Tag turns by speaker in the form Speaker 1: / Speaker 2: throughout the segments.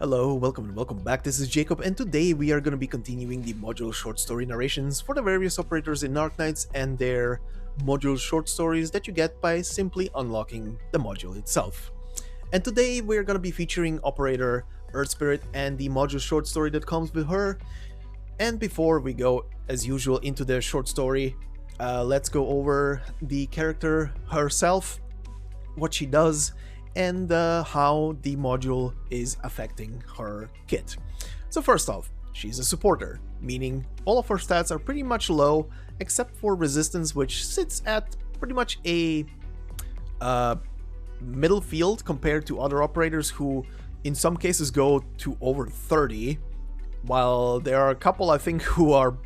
Speaker 1: Hello, welcome and welcome back. This is Jacob, and today we are going to be continuing the module short story narrations for the various operators in Arknights and their module short stories that you get by simply unlocking the module itself. And today we're going to be featuring operator Earthspirit and the module short story that comes with her. And before we go, as usual, into the short story, let's go over the character herself, what she does, and how the module is affecting her kit. So first off, she's a supporter, meaning all of her stats are pretty much low, except for resistance, which sits at pretty much a middle field compared to other operators who in some cases go to over 30, while there are a couple I think who are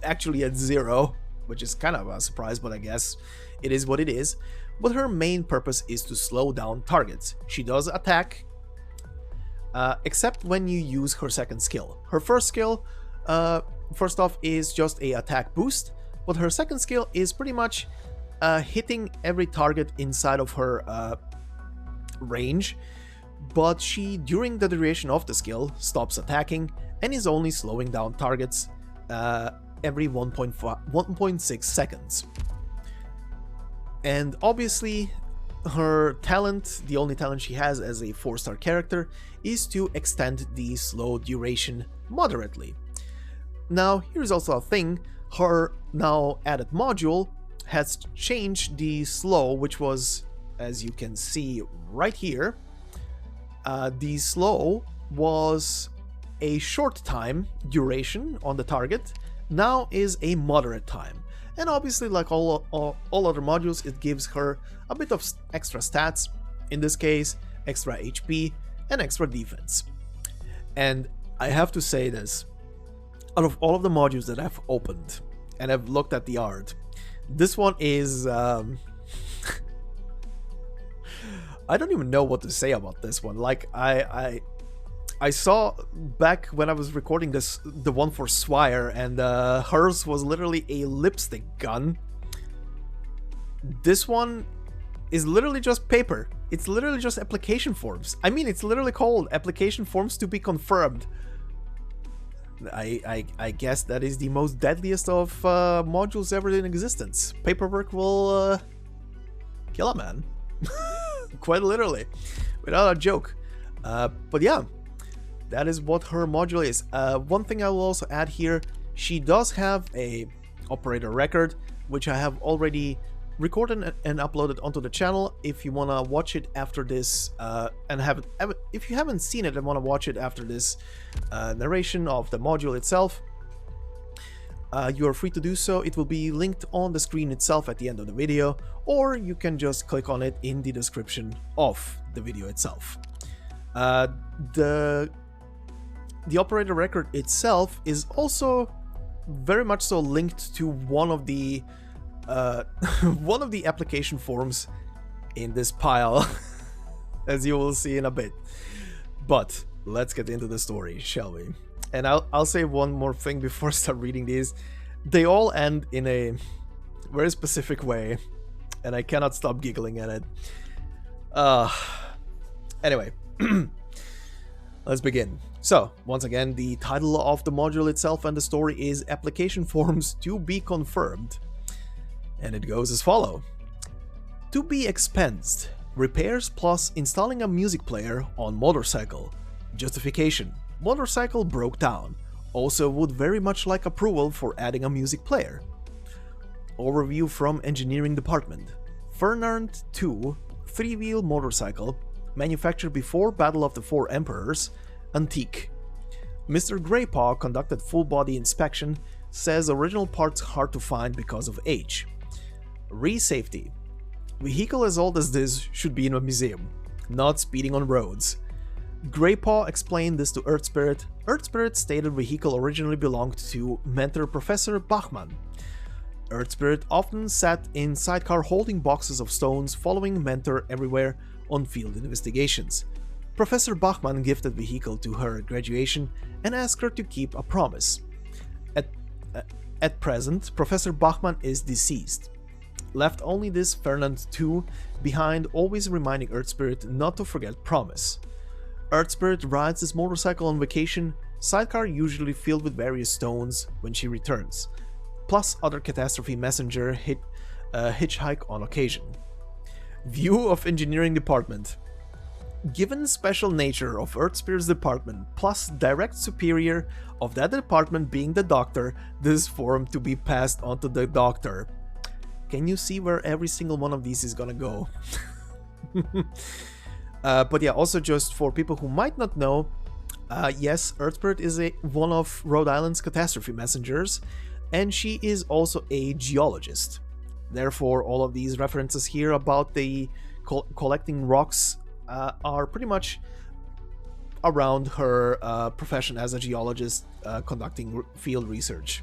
Speaker 1: actually at 0, which is kind of a surprise, but I guess it is what it is. But her main purpose is to slow down targets. She does attack, except when you use her second skill. Her first skill, first off, is just a attack boost, but her second skill is pretty much hitting every target inside of her range, but she, during the duration of the skill, stops attacking and is only slowing down targets every 1.6 seconds. And obviously, her talent, the only talent she has as a 4-star character, is to extend the slow duration moderately. Now, here's also a thing, her now added module has changed the slow, which was, as you can see right here, the slow was a short time duration on the target, now is a moderate time. And obviously, like all other modules, it gives her a bit of extra stats, in this case, extra HP and extra defense. And I have to say this, out of all of the modules that I've opened and I've looked at the art, this one is... I don't even know what to say about this one. Like, I saw back when I was recording this, the one for Swire, and hers was literally a lipstick gun. This one is literally just paper. It's literally just application forms. I mean, it's literally called application forms to be confirmed. I guess that is the most deadliest of modules ever in existence. Paperwork will kill a man. Quite literally. Without a joke. But yeah. That is what her module is. One thing I will also add here, she does have a operator record, which I have already recorded and uploaded onto the channel. If you want to watch it after this, if you haven't seen it and want to watch it after this narration of the module itself, you are free to do so. It will be linked on the screen itself at the end of the video, or you can just click on it in the description of the video itself. The operator record itself is also very much so linked to one of the application forms in this pile, as you will see in a bit. But let's get into the story, shall we? And I'll say one more thing before I start reading these. They all end in a very specific way, and I cannot stop giggling at it. Anyway. Let's begin. So, once again, the title of the module itself and the story is Application Forms to be Confirmed. And it goes as follows. To be expensed. Repairs plus installing a music player on motorcycle. Justification. Motorcycle broke down. Also would very much like approval for adding a music player. Overview from Engineering Department. Fernand 2 3-wheel motorcycle. Manufactured before Battle of the Four Emperors, antique. Mr. Greypaw conducted full-body inspection, says original parts hard to find because of age. Re-safety. Vehicle as old as this should be in a museum, not speeding on roads. Greypaw explained this to Earthspirit. Earthspirit stated vehicle originally belonged to mentor Professor Bachmann. Earthspirit often sat in sidecar holding boxes of stones following mentor everywhere on field investigations. Professor Bachmann gifted vehicle to her at graduation and asked her to keep a promise. At present, Professor Bachmann is deceased. Left only this Fernand 2 behind, always reminding Earthspirit not to forget promise. Earthspirit rides his motorcycle on vacation, sidecar usually filled with various stones when she returns, plus other catastrophe messenger hitchhike on occasion. View of Engineering Department. Given the special nature of Earthspirit's department, plus direct superior of that department being the Doctor, this form to be passed on to the Doctor. Can you see where every single one of these is gonna go? But yeah, also just for people who might not know, yes, Earthspirit is one of Rhode Island's catastrophe messengers, and she is also a geologist. Therefore, all of these references here about the collecting rocks are pretty much around her profession as a geologist conducting field research.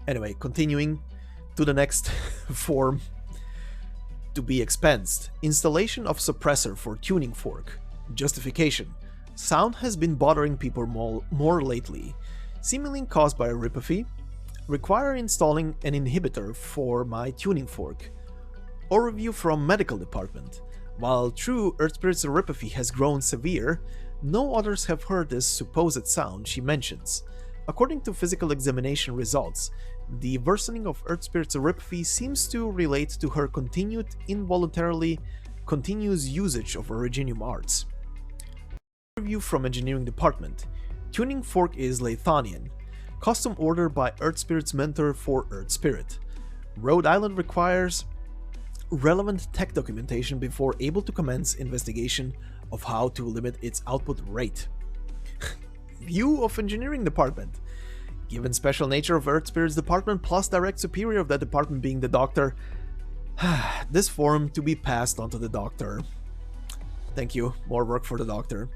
Speaker 1: Anyway, continuing to the next form. To be expensed. Installation of suppressor for tuning fork. Justification. Sound has been bothering people more lately, seemingly caused by ripophy. Require installing an inhibitor for my tuning fork. Overview from Medical Department. While true Earthspirit's ripophy has grown severe, no others have heard this supposed sound she mentions. According to physical examination results, the worsening of Earthspirit's ripophy seems to relate to her continued involuntarily continuous usage of Originium arts. Review from Engineering Department. Tuning fork is Lethanian. Custom order by Earthspirit's mentor for Earthspirit. Rhode Island requires relevant tech documentation before able to commence investigation of how to limit its output rate. View of Engineering Department. Given special nature of Earthspirit's department plus direct superior of that department being the Doctor, this form to be passed on to the Doctor. Thank you, more work for the Doctor.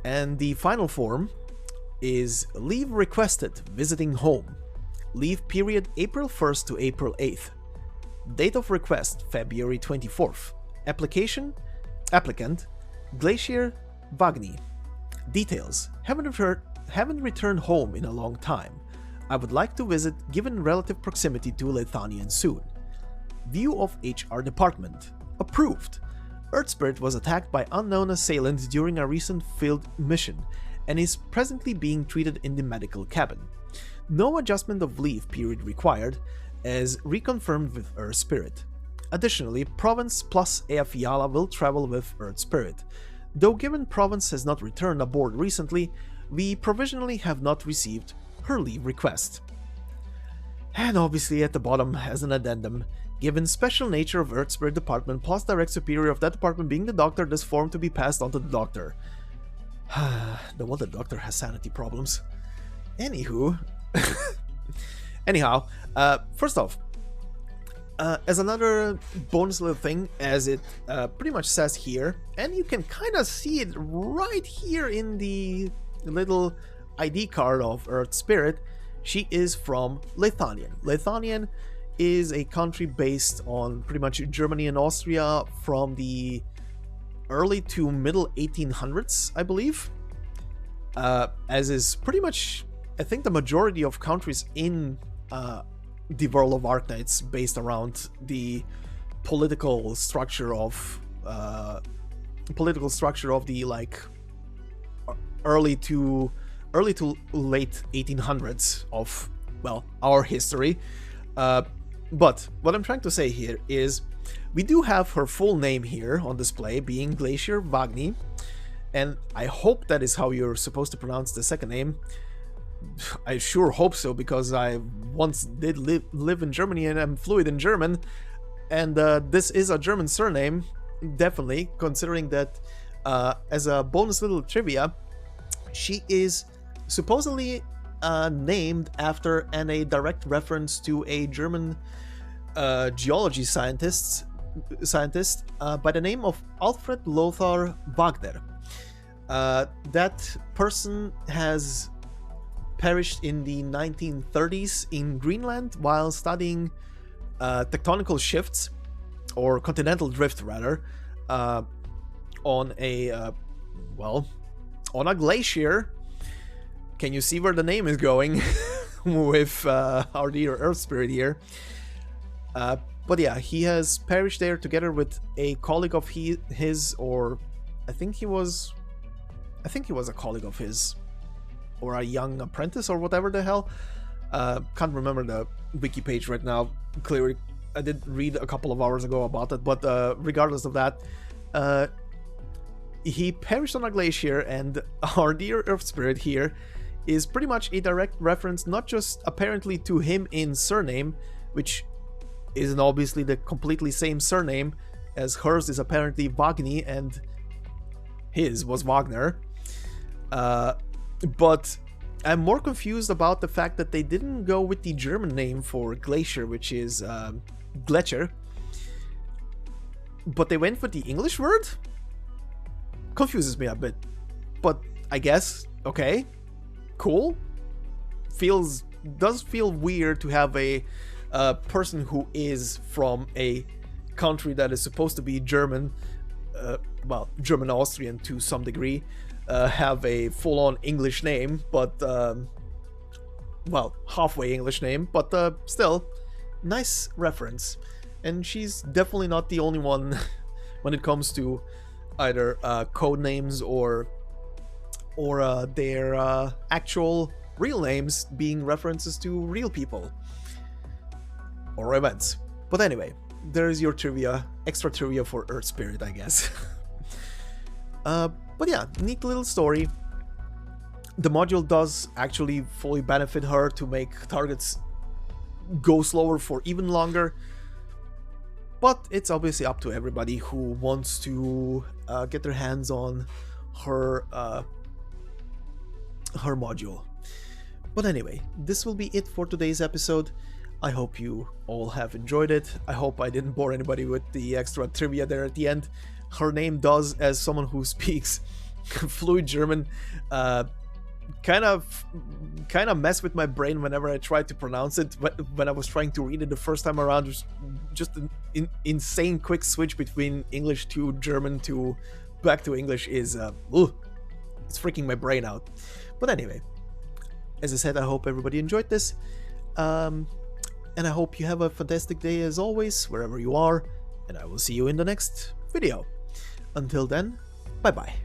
Speaker 1: And the final form is leave requested, visiting home. Leave period April 1st to April 8th. Date of request February 24th. Applicant Glacier Wegneie. Details: haven't returned home in a long time. I would like to visit given relative proximity to Lethanian soon. View of HR Department. Approved. Earthspirit was attacked by unknown assailants during a recent field mission and is presently being treated in the medical cabin. No adjustment of leave period required, as reconfirmed with Earthspirit. Additionally, Province plus Eafiala will travel with Earthspirit. Though given Province has not returned aboard recently, we provisionally have not received her leave request. And obviously at the bottom as an addendum, given special nature of Earthspirit department plus direct superior of that department being the Doctor, this form to be passed on to the Doctor. No wonder the Doctor has sanity problems. Anywho, anyhow, first off, as another bonus little thing, as it pretty much says here, and you can kind of see it right here in the little ID card of Earthspirit, she is from Lethanian. Lethanian is a country based on pretty much Germany and Austria from the early to middle 1800s, I believe. As is pretty much, I think, the majority of countries in the world of Arknights based around the political structure of the like early to late 1800s of, well, our history. But what I'm trying to say here is we do have her full name here on display, being Glacier Wegneie, and I hope that is how you're supposed to pronounce the second name. I sure hope so, because I once did live in Germany and I'm fluent in German, and this is a German surname, definitely, considering that as a bonus little trivia, she is supposedly named after and a direct reference to a German geology scientist by the name of Alfred Lothar Wagner. That person has perished in the 1930s in Greenland while studying tectonical shifts, or continental drift rather, on a on a glacier. Can you see where the name is going with our dear Earthspirit here? But yeah, he has perished there together with a colleague of his, or I think he was a colleague of his, or a young apprentice, or whatever the hell. Can't remember the wiki page right now. Clearly, I did read a couple of hours ago about it, but regardless of that, he perished on a glacier, and our dear Earthspirit here is pretty much a direct reference, not just apparently to him in surname, which isn't obviously the completely same surname, as hers is apparently Wegneie and his was Wagner. But I'm more confused about the fact that they didn't go with the German name for glacier, which is Glacier, but they went with the English word? Confuses me a bit, but I guess, okay, cool. Does feel weird to have a person who is from a country that is supposed to be German, well, German-Austrian to some degree, have a full-on English name, but, well, halfway English name, but still, nice reference. And she's definitely not the only one when it comes to either code names or their actual real names being references to real people or events. But anyway, there's your trivia, extra trivia for Earthspirit, I guess. But yeah, neat little story. The module does actually fully benefit her to make targets go slower for even longer, but it's obviously up to everybody who wants to get their hands on her her module. But anyway, this will be it for today's episode. I hope you all have enjoyed it. I hope I didn't bore anybody with the extra trivia there at the end. Her name does, as someone who speaks fluid German, kind of mess with my brain whenever I tried to pronounce it. When I was trying to read it the first time around, just an insane quick switch between English to German to back to English is it's freaking my brain out. But anyway, as I said, I hope everybody enjoyed this, and I hope you have a fantastic day as always, wherever you are, and I will see you in the next video. Until then, bye bye.